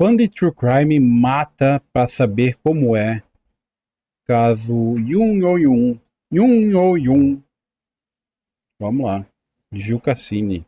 Fã de True Crime mata pra saber como é. Caso Yun ou Yun. Yun ou Yun. Vamos lá. Gil Cassini.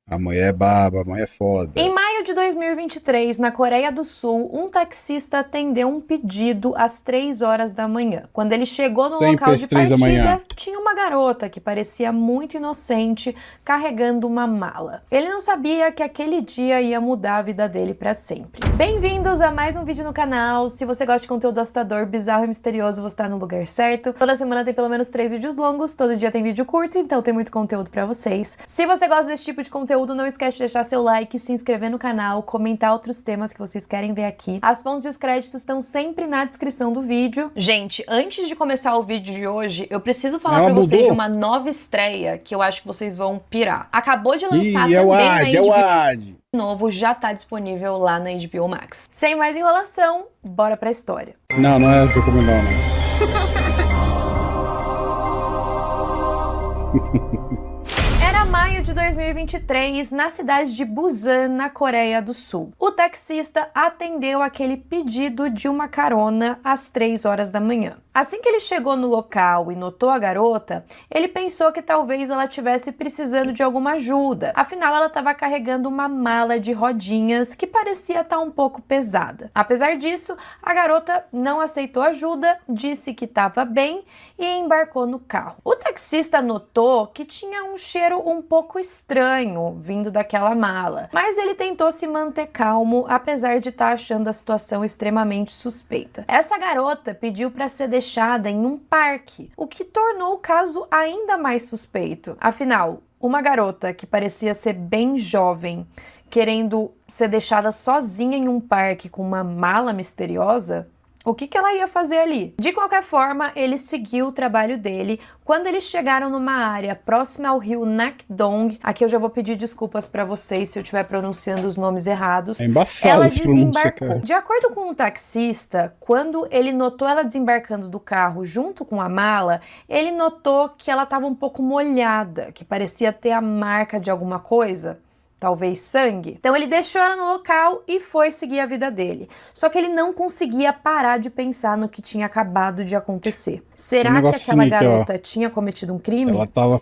A mulher é baba, a mulher é foda. Em maio de 2023, na Coreia do Sul, um taxista atendeu um pedido às 3 horas da manhã. Quando ele chegou no local de partida, tinha uma garota que parecia muito inocente carregando uma mala. Ele não sabia que aquele dia ia mudar a vida dele para sempre. Bem-vindos a mais um vídeo no canal. Se você gosta de conteúdo assustador, bizarro e misterioso, você está no lugar certo. Toda semana tem pelo menos 3 vídeos longos, todo dia tem vídeo curto, então tem muito conteúdo para vocês. Se você gosta desse tipo de conteúdo, não esquece de deixar seu like, se inscrever no canal, comentar outros temas que vocês querem ver aqui. As fontes e os créditos estão sempre na descrição do vídeo. Gente, antes de começar o vídeo de hoje, eu preciso falar pra vocês de uma nova estreia que eu acho que vocês vão pirar. Acabou de lançar também na HBO. Novo já tá disponível lá na HBO Max. Sem mais enrolação, bora pra história. Não é recomendado, não. Era maio de 2023, na cidade de Busan, na Coreia do Sul. O taxista atendeu aquele pedido de uma carona às 3 horas da manhã. Assim que ele chegou no local e notou a garota, ele pensou que talvez ela estivesse precisando de alguma ajuda. Afinal, ela estava carregando uma mala de rodinhas que parecia estar um pouco pesada. Apesar disso, a garota não aceitou ajuda, disse que estava bem e embarcou no carro. O taxista notou que tinha um cheiro um pouco estranho vindo daquela mala, mas ele tentou se manter calmo, apesar de estar achando a situação extremamente suspeita. Essa garota pediu para ser deixada em um parque, o que tornou o caso ainda mais suspeito. Afinal, uma garota que parecia ser bem jovem, querendo ser deixada sozinha em um parque com uma mala misteriosa, o que ela ia fazer ali? De qualquer forma, ele seguiu o trabalho dele. Quando eles chegaram numa área próxima ao rio Nakdong, aqui eu já vou pedir desculpas para vocês se eu estiver pronunciando os nomes errados. É embaçado ela esse pronúncia, desembarcou. cara. De acordo com o taxista, quando ele notou ela desembarcando do carro junto com a mala, ele notou que ela estava um pouco molhada, que parecia ter a marca de alguma coisa. Talvez sangue. Então ele deixou ela no local e foi seguir a vida dele. Só que ele não conseguia parar de pensar no que tinha acabado de acontecer. Será que aquela garota tinha cometido um crime?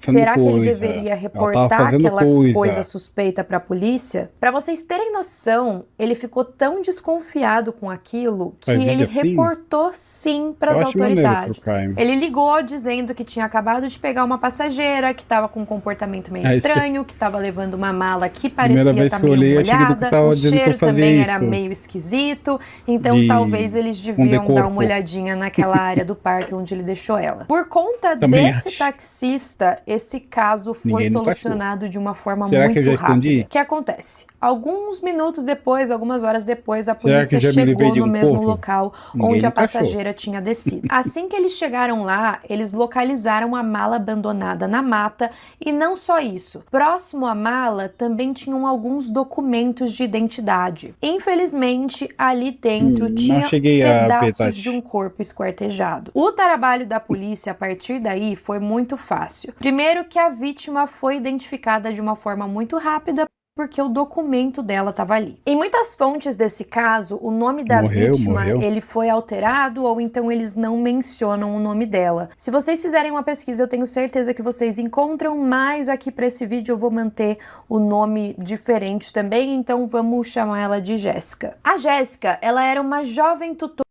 Será que ele deveria reportar aquela coisa suspeita para a polícia? Para vocês terem noção, ele ficou tão desconfiado com aquilo que ele reportou sim para as autoridades. Ele ligou dizendo que tinha acabado de pegar uma passageira que estava com um comportamento meio estranho, que estava levando uma mala que parecia estar meio molhada, o cheiro também era meio esquisito, então talvez eles deviam dar uma olhadinha naquela área do parque onde ele deixou ela. Por conta desse taxista, esse caso foi solucionado de uma forma muito rápida. O que acontece? Alguns minutos depois, algumas horas depois, a polícia chegou no mesmo local onde a passageira tinha descido. Assim que eles chegaram lá, eles localizaram a mala abandonada na mata e não só isso. Próximo à mala também tinham alguns documentos de identidade. Infelizmente, ali dentro tinha pedaços de um corpo esquartejado. O trabalho da polícia a partir daí foi muito fácil. Primeiro que a vítima foi identificada de uma forma muito rápida, porque o documento dela estava ali. Em muitas fontes desse caso, o nome da vítima ele foi alterado ou então eles não mencionam o nome dela. Se vocês fizerem uma pesquisa, eu tenho certeza que vocês encontram, mas aqui para esse vídeo eu vou manter o nome diferente também, então vamos chamar ela de Jéssica. A Jéssica, ela era uma jovem tutora.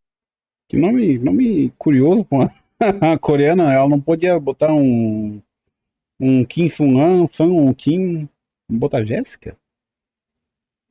Que nome curioso, pô. A coreana, ela não podia botar um Kim Sun-an, um Kim... Vamos botar Jéssica?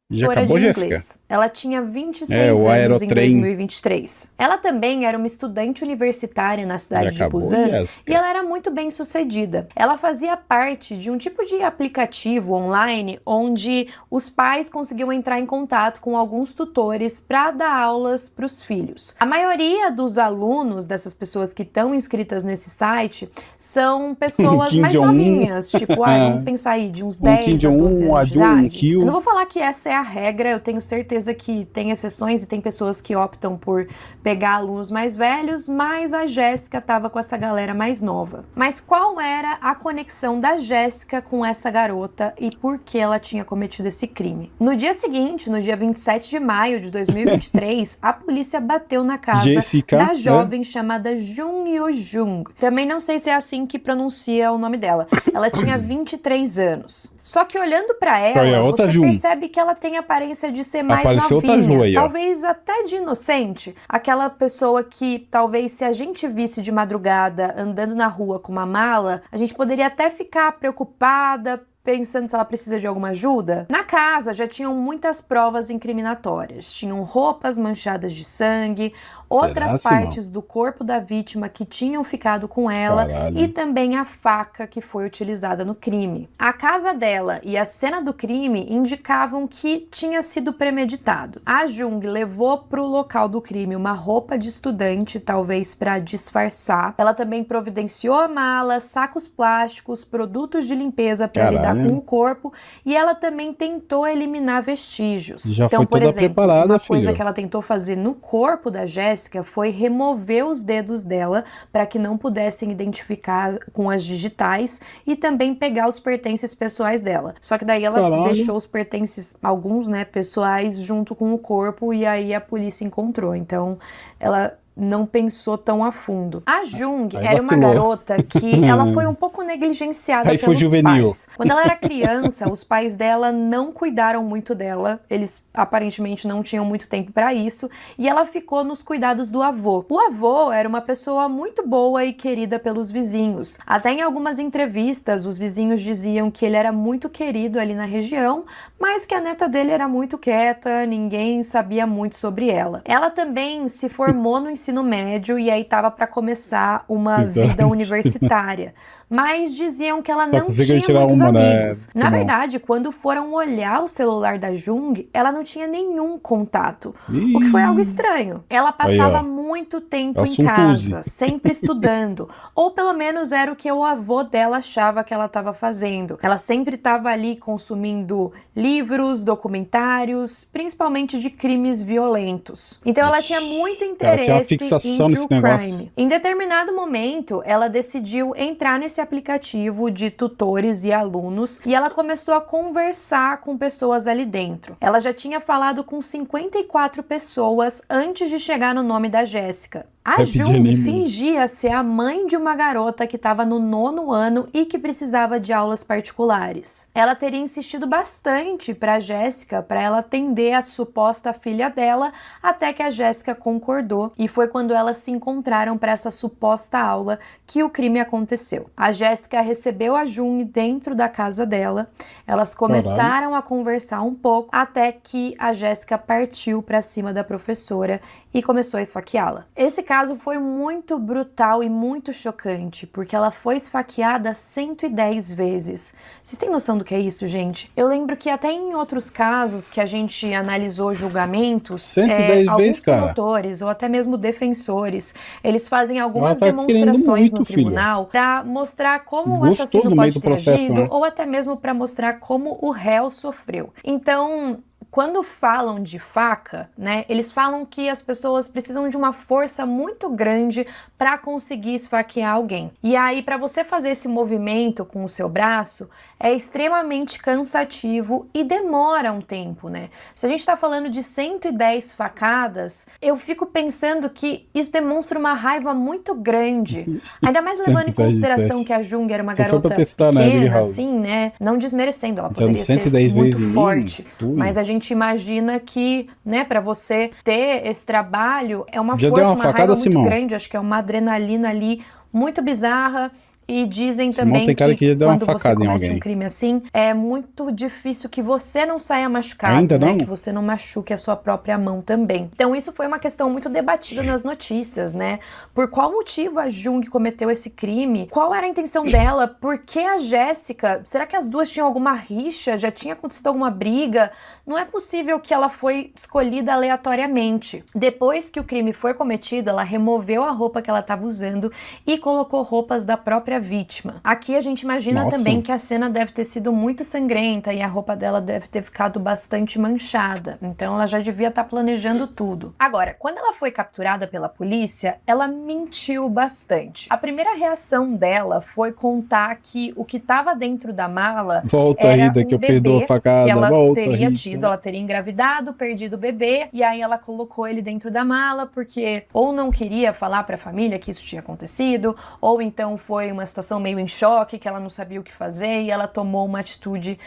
Já acabou, Jéssica? Ela tinha 26 anos em 2023. Ela também era uma estudante universitária na cidade de Busan e ela era muito bem sucedida. Ela fazia parte de um tipo de aplicativo online onde os pais conseguiam entrar em contato com alguns tutores para dar aulas para os filhos. A maioria dos alunos dessas pessoas que estão inscritas nesse site são pessoas mais novinhas, tipo, vamos pensar aí, de uns 10 a 12 anos de idade. Eu não vou falar que essa é a regra, eu tenho certeza que tem exceções e tem pessoas que optam por pegar alunos mais velhos, mas a Jéssica estava com essa galera mais nova. Mas qual era a conexão da Jéssica com essa garota e por que ela tinha cometido esse crime? No dia seguinte, no dia 27 de maio de 2023, a polícia bateu na casa da jovem chamada Jung Yo-jung. Também não sei se é assim que pronuncia o nome dela. Ela tinha 23 anos. Só que olhando pra ela, você percebe que ela tem a aparência de ser mais novinha, aí, talvez até de inocente. Aquela pessoa que talvez se a gente visse de madrugada andando na rua com uma mala, a gente poderia até ficar preocupada, pensando se ela precisa de alguma ajuda. Na casa já tinham muitas provas incriminatórias. Tinham roupas manchadas de sangue, outras partes do corpo da vítima que tinham ficado com ela e também a faca que foi utilizada no crime. A casa dela e a cena do crime indicavam que tinha sido premeditado. A Jung levou para o local do crime uma roupa de estudante, talvez para disfarçar. Ela também providenciou a mala, sacos plásticos, produtos de limpeza para lidar com o corpo, e ela também tentou eliminar vestígios. Já então, foi por toda exemplo, preparada, uma coisa filho. que ela tentou fazer no corpo da Jéssica foi remover os dedos dela para que não pudessem identificar com as digitais e também pegar os pertences pessoais dela. Só que daí ela deixou os pertences, alguns, né, pessoais, junto com o corpo, e aí a polícia encontrou. Então, ela não pensou tão a fundo. A Jung era uma garota que ela foi um pouco negligenciada pelos pais. Quando ela era criança, os pais dela não cuidaram muito dela, eles aparentemente não tinham muito tempo para isso, e ela ficou nos cuidados do avô. O avô era uma pessoa muito boa e querida pelos vizinhos. Até em algumas entrevistas, os vizinhos diziam que ele era muito querido ali na região, mas que a neta dele era muito quieta, ninguém sabia muito sobre ela. Ela também se formou no ensino médio e aí estava para começar uma vida universitária. Mas diziam que ela não tinha muitos amigos. Na verdade, quando foram olhar o celular da Jung, ela não tinha nenhum contato, o que foi algo estranho. Ela passava muito tempo em casa, sempre estudando, ou pelo menos era o que o avô dela achava que ela estava fazendo. Ela sempre estava ali consumindo livros, documentários, principalmente de crimes violentos. Então ela tinha muito interesse em true crime. Em determinado momento, ela decidiu entrar nesse aplicativo de tutores e alunos e ela começou a conversar com pessoas ali dentro. Ela já tinha falado com 54 pessoas antes de chegar no nome da Jéssica. A Jung fingia ser a mãe de uma garota que estava no 9º ano e que precisava de aulas particulares. Ela teria insistido bastante para a Jéssica para ela atender a suposta filha dela, até que a Jéssica concordou, e foi quando elas se encontraram para essa suposta aula que o crime aconteceu. A Jéssica recebeu a Jung dentro da casa dela, elas começaram a conversar um pouco, até que a Jéssica partiu para cima da professora e começou a esfaqueá-la. Esse caso foi muito brutal e muito chocante, porque ela foi esfaqueada 110 vezes. Vocês têm noção do que é isso, gente? Eu lembro que até em outros casos que a gente analisou julgamentos, 110 alguns promotores ou até mesmo defensores, eles fazem algumas demonstrações no tribunal para mostrar como o assassino pode ter agido, ou até mesmo para mostrar como o réu sofreu. Então, quando falam de faca, né, eles falam que as pessoas precisam de uma força muito grande para conseguir esfaquear alguém. E aí, para você fazer esse movimento com o seu braço, é extremamente cansativo e demora um tempo, né? Se a gente está falando de 110 facadas, eu fico pensando que isso demonstra uma raiva muito grande. Ainda mais levando em consideração que a Jung era uma garota pequena, assim, né? Não desmerecendo, ela poderia ser muito forte. Mas a gente imagina que, né, para você ter esse trabalho, é uma força, uma raiva muito grande. Acho que é uma adrenalina ali muito bizarra. E dizem também que quando você comete um crime assim, é muito difícil que você não saia machucado, né? Que você não machuque a sua própria mão também. Então isso foi uma questão muito debatida nas notícias, né? Por qual motivo a Jung cometeu esse crime? Qual era a intenção dela? Por que a Jéssica? Será que as duas tinham alguma rixa? Já tinha acontecido alguma briga? Não é possível que ela foi escolhida aleatoriamente. Depois que o crime foi cometido, ela removeu a roupa que ela estava usando e colocou roupas da própria primeira vítima. Aqui a gente imagina Nossa. também que a cena deve ter sido muito sangrenta e a roupa dela deve ter ficado bastante manchada. Então ela já devia estar planejando tudo. Agora, quando ela foi capturada pela polícia, ela mentiu bastante. A primeira reação dela foi contar que o que estava dentro da mala Volta, era Rita, que um eu perdi a bebê facada. que ela Volta, teria Rita. tido, ela teria engravidado, perdido o bebê, e aí ela colocou ele dentro da mala porque ou não queria falar para a família que isso tinha acontecido, ou então foi uma situação meio em choque, que ela não sabia o que fazer e ela tomou uma atitude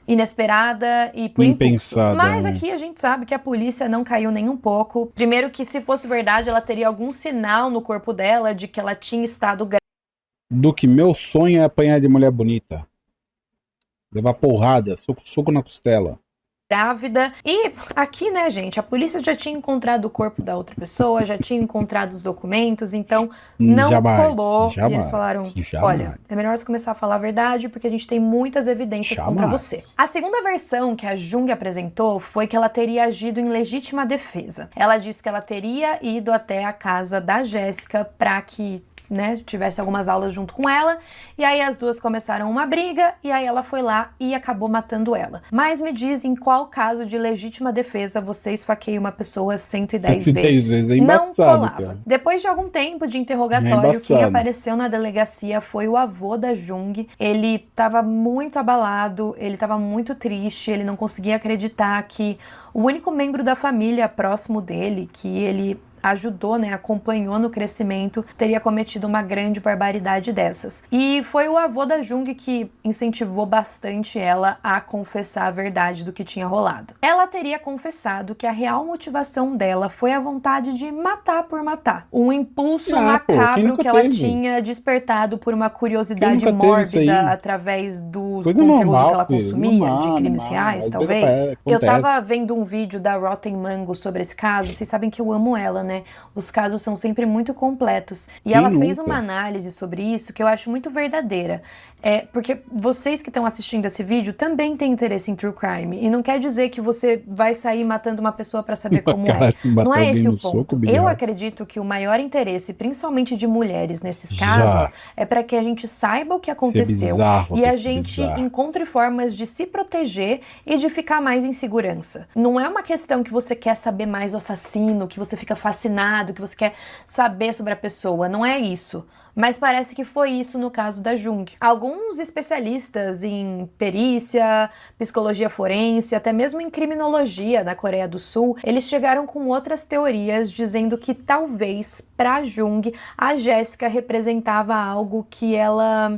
inesperada e por impulso. Impensada. Mas aqui a gente sabe que a polícia não caiu nem um pouco. Primeiro que se fosse verdade, ela teria algum sinal no corpo dela de que ela tinha estado Do que meu sonho é apanhar de mulher bonita. Levar porrada, soco na costela. grávida. E aqui, né, gente, a polícia já tinha encontrado o corpo da outra pessoa, já tinha encontrado os documentos, então não colou. E eles falaram, olha, é melhor você começar a falar a verdade, porque a gente tem muitas evidências contra você. A segunda versão que a Jung apresentou foi que ela teria agido em legítima defesa. Ela disse que ela teria ido até a casa da Jéssica para que tivesse algumas aulas junto com ela, e aí as duas começaram uma briga, e aí ela foi lá e acabou matando ela. Mas me diz em qual caso de legítima defesa você esfaqueia uma pessoa 110 vezes. É embaçado, não colava. cara. Depois de algum tempo de interrogatório, quem apareceu na delegacia foi o avô da Jung. Ele estava muito abalado, ele estava muito triste, ele não conseguia acreditar que o único membro da família próximo dele, que ele ajudou, acompanhou no crescimento, teria cometido uma grande barbaridade dessas. E foi o avô da Jung que incentivou bastante ela a confessar a verdade do que tinha rolado. Ela teria confessado que a real motivação dela foi a vontade de matar por matar. Um impulso macabro que ela tinha despertado por uma curiosidade mórbida através do conteúdo que ela consumia, de crimes reais, talvez. Eu tava vendo um vídeo da Rotten Mango sobre esse caso, vocês sabem que eu amo ela, né? Os casos são sempre muito completos. E ela fez uma análise sobre isso que eu acho muito verdadeira. Porque vocês que estão assistindo esse vídeo também têm interesse em true crime. E não quer dizer que você vai sair matando uma pessoa pra saber como é. Não é esse o ponto. Eu acredito que o maior interesse, principalmente de mulheres nesses casos, é para que a gente saiba o que aconteceu e a gente encontre formas de se proteger e de ficar mais em segurança. Não é uma questão que você quer saber mais do assassino, que você fica fascinado, que você quer saber sobre a pessoa. Não é isso. Mas parece que foi isso no caso da Jung. Alguns especialistas em perícia, psicologia forense, até mesmo em criminologia da Coreia do Sul, eles chegaram com outras teorias dizendo que talvez, para Jung, a Jéssica representava algo que ela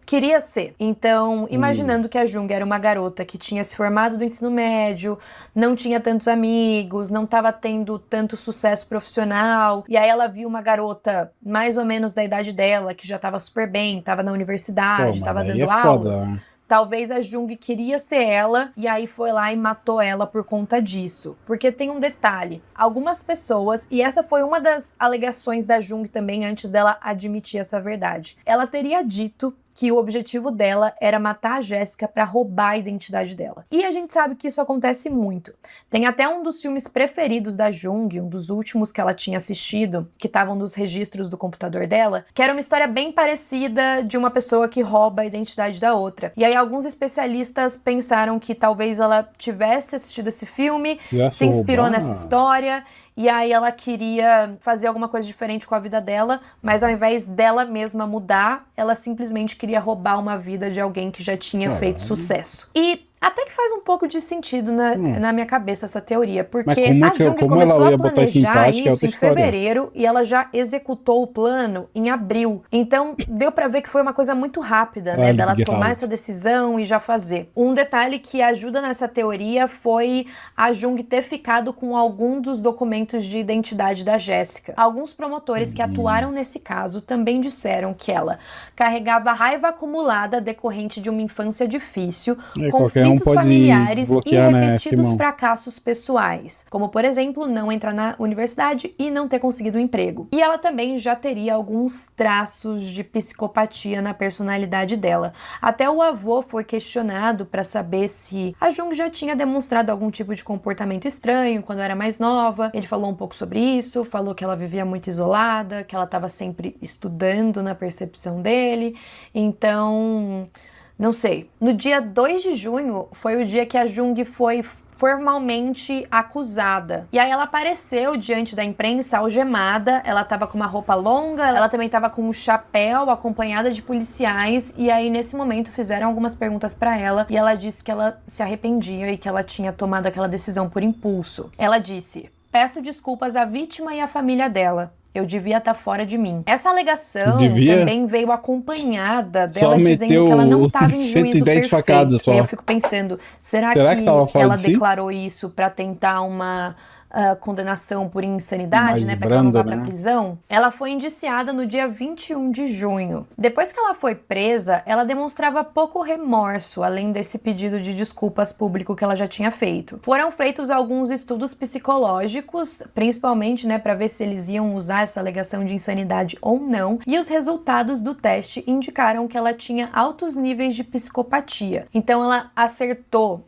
queria ser. Então, imaginando que a Jung era uma garota que tinha se formado do ensino médio, não tinha tantos amigos, não estava tendo tanto sucesso profissional, e aí ela viu uma garota mais ou menos da idade dela, que já estava super bem, estava na universidade, estava dando aulas. Talvez a Jung queria ser ela e aí foi lá e matou ela por conta disso. Porque tem um detalhe, algumas pessoas, e essa foi uma das alegações da Jung também antes dela admitir essa verdade, ela teria dito que o objetivo dela era matar a Jéssica para roubar a identidade dela. E a gente sabe que isso acontece muito. Tem até um dos filmes preferidos da Jung, um dos últimos que ela tinha assistido, que estavam nos registros do computador dela, que era uma história bem parecida de uma pessoa que rouba a identidade da outra. E aí alguns especialistas pensaram que talvez ela tivesse assistido esse filme, se inspirou nessa história, e aí ela queria fazer alguma coisa diferente com a vida dela, mas ao invés dela mesma mudar, ela simplesmente queria roubar uma vida de alguém que já tinha feito sucesso. E até que faz um pouco de sentido na minha cabeça essa teoria, porque a Jung começou a planejar isso em fevereiro e ela já executou o plano em abril. Então, deu pra ver que foi uma coisa muito rápida, né, dela tomar essa decisão e já fazer. Um detalhe que ajuda nessa teoria foi a Jung ter ficado com algum dos documentos de identidade da Jéssica. Alguns promotores que atuaram nesse caso também disseram que ela carregava raiva acumulada decorrente de uma infância difícil, conflitos conflitos pode familiares e bloquear, né, repetidos Simão? fracassos pessoais, como por exemplo, não entrar na universidade e não ter conseguido um emprego. E ela também já teria alguns traços de psicopatia na personalidade dela. Até o avô foi questionado para saber se a Jung já tinha demonstrado algum tipo de comportamento estranho quando era mais nova. Ele falou um pouco sobre isso, falou que ela vivia muito isolada, que ela estava sempre estudando na percepção dele. Então, não sei. No dia 2 de junho foi o dia que a Jung foi formalmente acusada. E aí ela apareceu diante da imprensa algemada, ela tava com uma roupa longa, ela também tava com um chapéu, acompanhada de policiais, e aí nesse momento fizeram algumas perguntas pra ela, e ela disse que ela se arrependia e que ela tinha tomado aquela decisão por impulso. Ela disse: "Peço desculpas à vítima e à família dela. Eu devia estar fora de mim." Essa alegação também veio acompanhada dela dizendo que ela não estava em juízo 110 perfeito. facadas só. E aí eu fico pensando, será que tava fora ela de si? declarou isso para tentar uma condenação por insanidade, Mais né, para que ela não vá branda, para né? prisão? Ela foi indiciada no dia 21 de junho. Depois que ela foi presa, ela demonstrava pouco remorso, além desse pedido de desculpas público que ela já tinha feito. Foram feitos alguns estudos psicológicos, principalmente, né, para ver se eles iam usar essa alegação de insanidade ou não, e os resultados do teste indicaram que ela tinha altos níveis de psicopatia. Então ela acertou,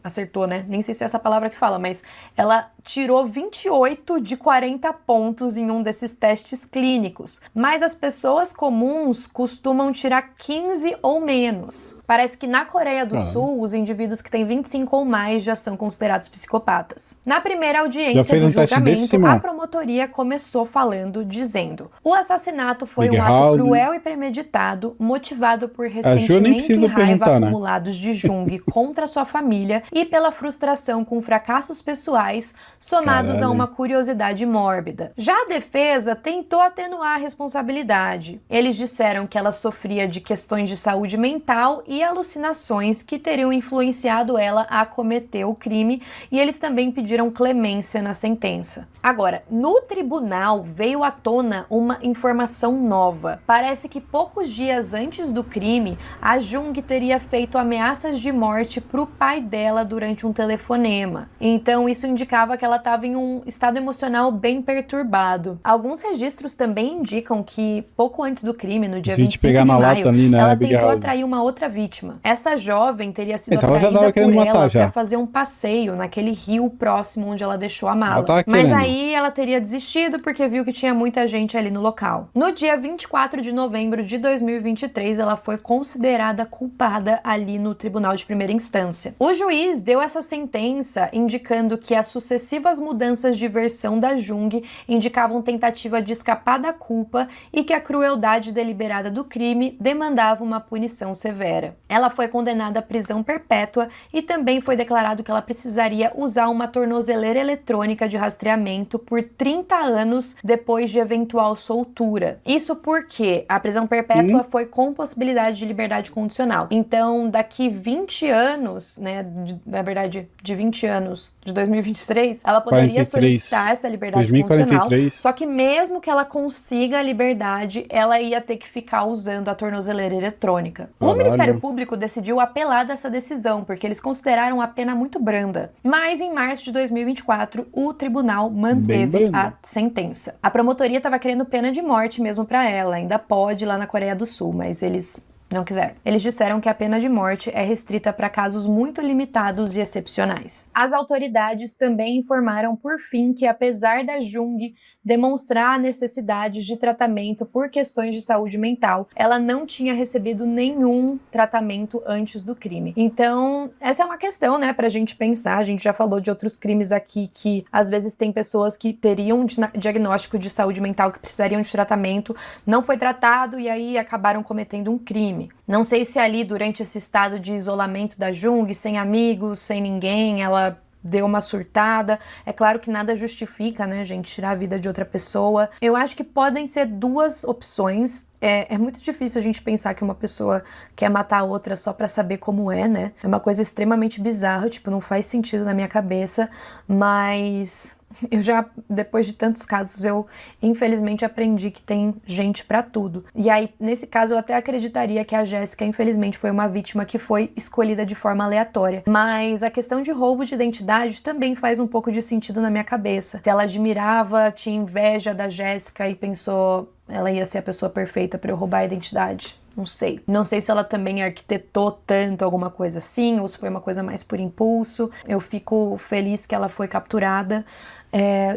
né? Nem sei se é essa palavra que fala, mas ela tirou 28 de 40 pontos em um desses testes clínicos, mas as pessoas comuns costumam tirar 15 ou menos. Parece que na Coreia do Sul, os indivíduos que têm 25 ou mais já são considerados psicopatas. Na primeira audiência do julgamento, a promotoria começou falando, dizendo: "O assassinato foi um ato cruel e premeditado, motivado por ressentimento e raiva acumulados de Jung contra sua família e pela frustração com fracassos pessoais, somados a uma curiosidade mórbida." Já a defesa tentou atenuar a responsabilidade. Eles disseram que ela sofria de questões de saúde mental e alucinações que teriam influenciado ela a cometer o crime, e eles também pediram clemência na sentença. Agora, no tribunal veio à tona uma informação nova. Parece que poucos dias antes do crime, a Jung teria feito ameaças de morte para o pai dela durante um telefonema. Então isso indicava que ela estava em um estado emocional bem perturbado. Alguns registros também indicam que pouco antes do crime, no dia 25 de maio, ela tentou atrair uma outra vítima. Essa jovem teria sido atraída por ela para fazer um passeio naquele rio próximo onde ela deixou a mala. Mas aí ela teria desistido porque viu que tinha muita gente ali no local. No dia 24 de novembro de 2023, ela foi considerada culpada ali no tribunal de primeira instância. O juiz deu essa sentença indicando que as sucessivas mudanças de versão da Jung indicavam tentativa de escapar da culpa e que a crueldade deliberada do crime demandava uma punição severa. Ela foi condenada à prisão perpétua e também foi declarado que ela precisaria usar uma tornozeleira eletrônica de rastreamento por 30 anos depois de eventual soltura. Isso porque a prisão perpétua foi com possibilidade de liberdade condicional. Então, daqui 20 anos, né, na verdade, de 20 anos, de 2023, ela poderia solicitar essa liberdade condicional, só que mesmo que ela consiga a liberdade, ela ia ter que ficar usando a tornozeleira eletrônica. O Ministério Público decidiu apelar dessa decisão, porque eles consideraram a pena muito branda. Mas em março de 2024, o tribunal manteve a sentença. A promotoria estava querendo pena de morte mesmo para ela, ainda pode lá na Coreia do Sul, mas eles não quiseram. Eles disseram que a pena de morte é restrita para casos muito limitados e excepcionais. As autoridades também informaram, por fim, que apesar da Jung demonstrar necessidades de tratamento por questões de saúde mental, ela não tinha recebido nenhum tratamento antes do crime. Então, essa é uma questão, né, pra gente pensar. A gente já falou de outros crimes aqui que, às vezes, tem pessoas que teriam um diagnóstico de saúde mental que precisariam de tratamento, não foi tratado e aí acabaram cometendo um crime. Não sei se ali, durante esse estado de isolamento da Jung, sem amigos, sem ninguém, ela deu uma surtada. É claro que nada justifica, né, gente, tirar a vida de outra pessoa. Eu acho que podem ser duas opções. É muito difícil a gente pensar que uma pessoa quer matar a outra só pra saber como é, né? É uma coisa extremamente bizarra, tipo, não faz sentido na minha cabeça, mas Eu já, depois de tantos casos, eu infelizmente aprendi que tem gente pra tudo. E aí, nesse caso, eu até acreditaria que a Jéssica, infelizmente, foi uma vítima que foi escolhida de forma aleatória. Mas a questão de roubo de identidade também faz um pouco de sentido na minha cabeça. Se ela admirava, tinha inveja da Jéssica e pensou, ela ia ser a pessoa perfeita pra eu roubar a identidade. Não sei. Não sei se ela também arquitetou tanto alguma coisa assim, ou se foi uma coisa mais por impulso. Eu fico feliz que ela foi capturada.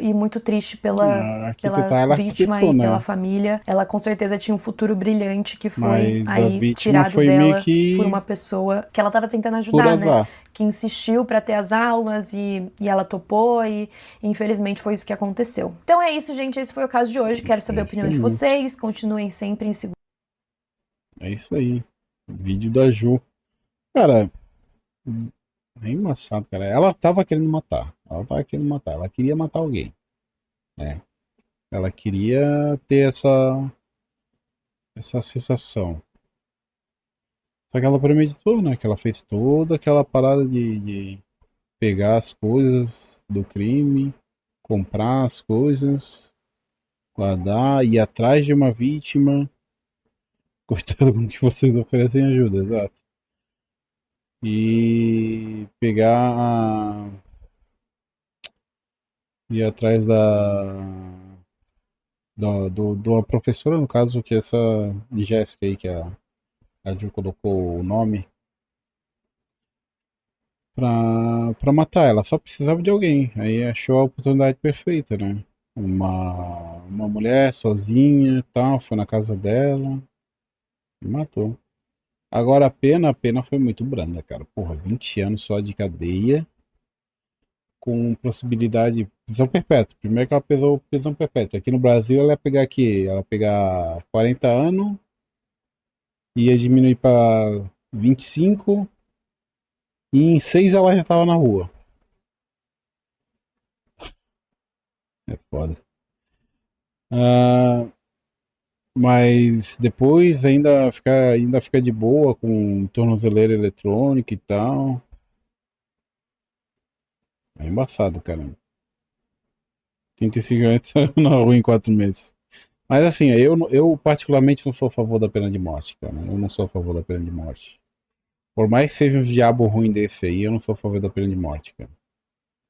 E muito triste pela Arquitetar, ela vítima arquitetou, e pela né? família. Ela com certeza tinha um futuro brilhante que foi Mas a aí vítima tirado foi meio dela por que uma pessoa que ela estava tentando por ajudar, né? azar. Que insistiu para ter as aulas e ela topou e infelizmente foi isso que aconteceu. Então é isso, gente. Esse foi o caso de hoje. Quero saber É a isso opinião de aí. vocês. Continuem sempre em segundo. É isso aí. Vídeo da Ju. Cara, é embaçado, cara. Ela tava querendo matar. Ela tava querendo matar. Ela queria matar alguém. Né? Ela queria ter essa sensação. Só que ela premeditou, né? Que ela fez toda aquela parada de pegar as coisas do crime, comprar as coisas, guardar, ir atrás de uma vítima. Coitado com que vocês oferecem ajuda, exato. E pegar ir atrás de uma professora, no caso, que é essa Jéssica aí, que a Ju colocou o nome, pra matar ela. Só precisava de alguém. Aí achou a oportunidade perfeita, né? Uma mulher sozinha, tal, foi na casa dela e matou. Agora a pena foi muito branda, cara. Porra, 20 anos só de cadeia com possibilidade de prisão perpétua. Primeiro que ela pesou prisão perpétua. Aqui no Brasil ela ia pegar aqui, ela ia pegar 40 anos, ia diminuir para 25 e em 6 ela já tava na rua. É foda. Ah, mas depois ainda fica de boa com tornozeleira eletrônica e tal. É embaçado, cara. 35 anos na rua em 4 meses. Mas assim, eu particularmente não sou a favor da pena de morte, cara. Eu não sou a favor da pena de morte. Por mais que seja um diabo ruim desse aí, eu não sou a favor da pena de morte, cara.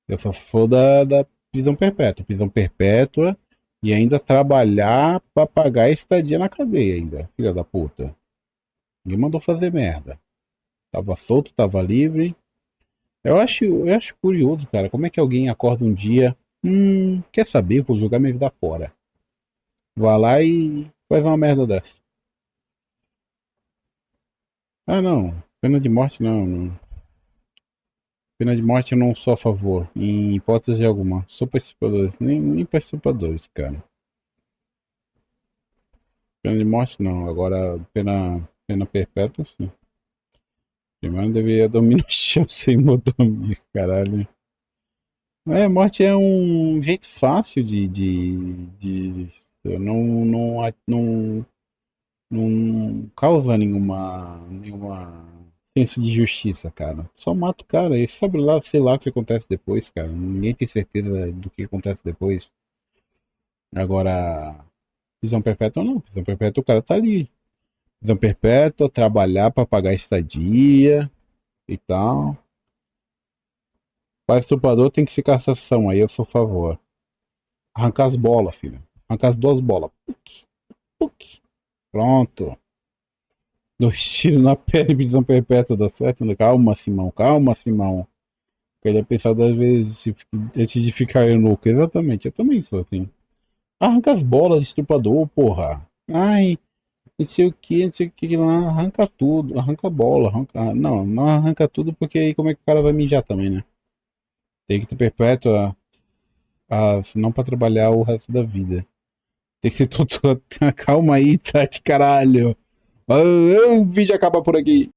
Eu sou a favor da prisão perpétua. Prisão perpétua e ainda trabalhar pra pagar a estadia na cadeia ainda, filha da puta. Ninguém mandou fazer merda. Tava solto, tava livre. Eu acho curioso, cara, como é que alguém acorda um dia, quer saber, vou jogar minha vida fora. Vai lá e faz uma merda dessa. Ah, não. Pena de morte não. Pena de morte eu não sou a favor. Em hipótese alguma. Sou para estupradores. Nem para estupradores, cara. Pena de morte não. Agora, pena perpétua, sim. Primeiro deveria dormir no chão sem mordomia, caralho. É, morte é um jeito fácil de não, não causa nenhuma senso de justiça, cara. Só mata o cara e sabe lá, sei lá o que acontece depois, cara. Ninguém tem certeza do que acontece depois. Agora, prisão perpétua não. Prisão perpétua o cara tá ali. Prisão perpétua, trabalhar pra pagar estadia e tal. Pai estuprador tem que ficar cassação, aí eu sou a favor. Arrancar as bolas, filho. Arrancar as 2 bolas. Puc. Pronto. 2 tiros na pele, prisão perpétua, dá certo? Calma, Simão, calma, Simão. Queria pensar 2 vezes antes de ficar louco. Exatamente, eu também sou assim. Arranca as bolas, estuprador, porra. Ai, não sei o que lá. Arranca tudo, arranca a bola, arranca. Não arranca tudo porque aí como é que o cara vai mijar também, né? Tem que ter perpétua, não pra trabalhar o resto da vida. Tem que ser tudo. Calma aí, tá de caralho. O vídeo acaba por aqui.